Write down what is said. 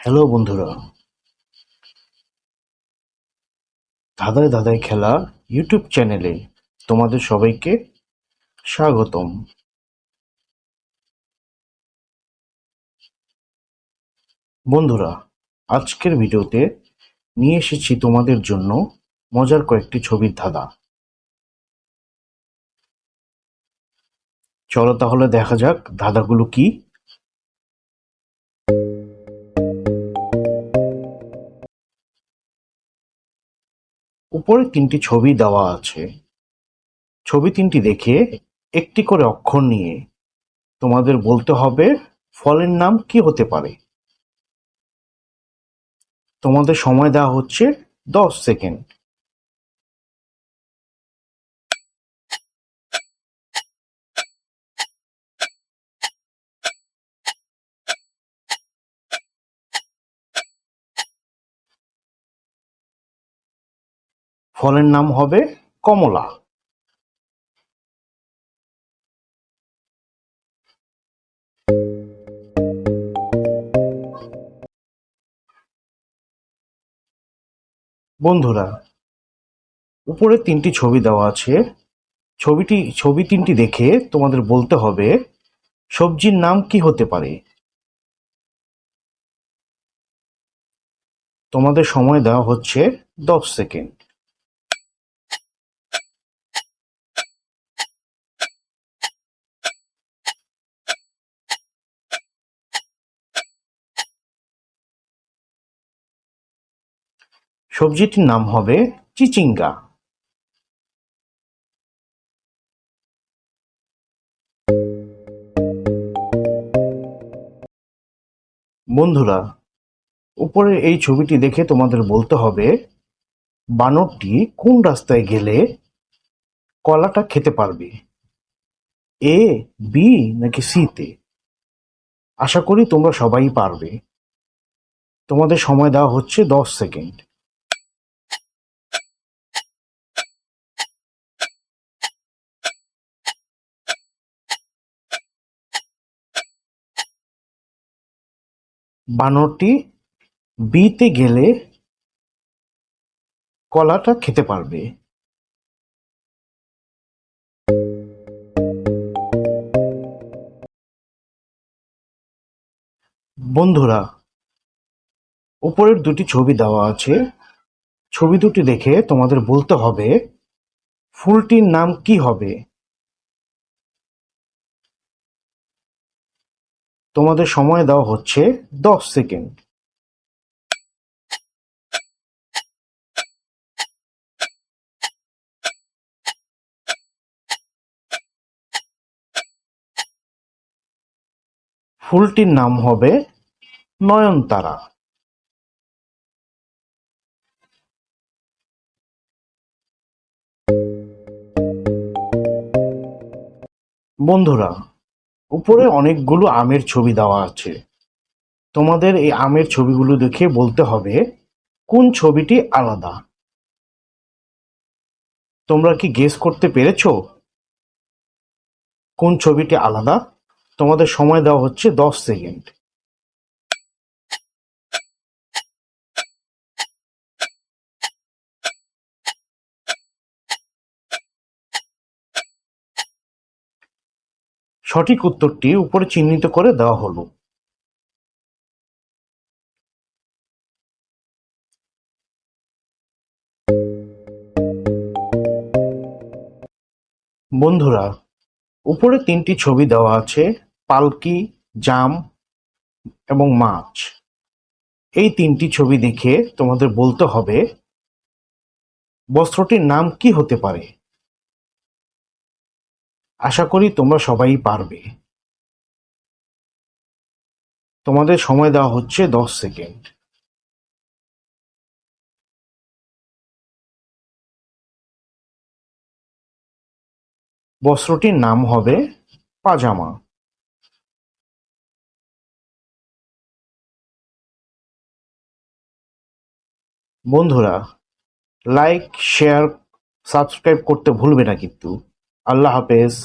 Hello বন্ধুরা, ধাঁধায় ধাঁধায় খেলা YouTube চ্যানেলে তোমাদের সবাইকে স্বাগতম। বন্ধুরা, আজকের ভিডিওতে নিয়ে এসেছি তোমাদের জন্য মজার কয়েকটি ছবির ধাঁধা। চলো তাহলে দেখা যাক ধাঁধাগুলো কি। উপরে তিনটি ছবি দেওয়া আছে। ছবি তিনটি দেখে একটি করে অক্ষর নিয়ে তোমাদের বলতে হবে ফলের নাম কি হতে পারে। তোমাদের সময় দেওয়া হচ্ছে 10 সেকেন্ড। ফলের নাম হবে কমলা। বন্ধুরা, উপরে তিনটি ছবি দেওয়া আছে। ছবি তিনটি দেখে তোমাদের বলতে হবে সবজির নাম কি হতে পারে। তোমাদের সময় দেওয়া হচ্ছে 10 সেকেন্ড। সবজিটির নাম হবে চিচিঙ্গা। বন্ধুরা, উপরের এই ছবিটি দেখে তোমাদের বলতে হবে বানরটি কোন রাস্তায় গেলে কলাটা খেতে পারবে, এ, বি নাকি সি তে। আশা করি তোমরা সবাই পারবে। তোমাদের সময় দেওয়া হচ্ছে 10 সেকেন্ড। বানরটি বি তে গেলে কলাটা খেতে পারবে। বন্ধুরা, উপরের দুটি ছবি দেওয়া আছে। ছবি দুটি দেখে তোমাদের বলতে হবে ফুলটির নাম কি হবে। তোমাদের সময় দেওয়া হচ্ছে 10 সেকেন্ড। ফুলটির নাম হবে নয়নতারা। বন্ধুরা, উপরে অনেকগুলো আমের ছবি দেওয়া আছে। তোমাদের এই আমের ছবিগুলো দেখে বলতে হবে কোন ছবিটি আলাদা। তোমরা কি গেস করতে পেরেছো কোন ছবিটি আলাদা? তোমাদের সময় দেওয়া হচ্ছে 10 সেকেন্ড। সঠিক উত্তরটি উপরে চিহ্নিত করে দেওয়া হলো। বন্ধুরা, উপরে তিনটি ছবি দেওয়া আছে, পালকি, জাম এবং মাছ। এই তিনটি ছবি দেখে তোমাদের বলতে হবে বস্ত্রটির নাম কি হতে পারে। আশা করি তোমরা সবাই পারবে। তোমাদের সময় দেওয়া হচ্ছে 10 সেকেন্ড। বস্ত্রটির নাম হবে পাজামা। বন্ধুরা, লাইক, শেয়ার, সাবস্ক্রাইব করতে ভুলবে না কিন্তু। আল্লাহ হাফেজ।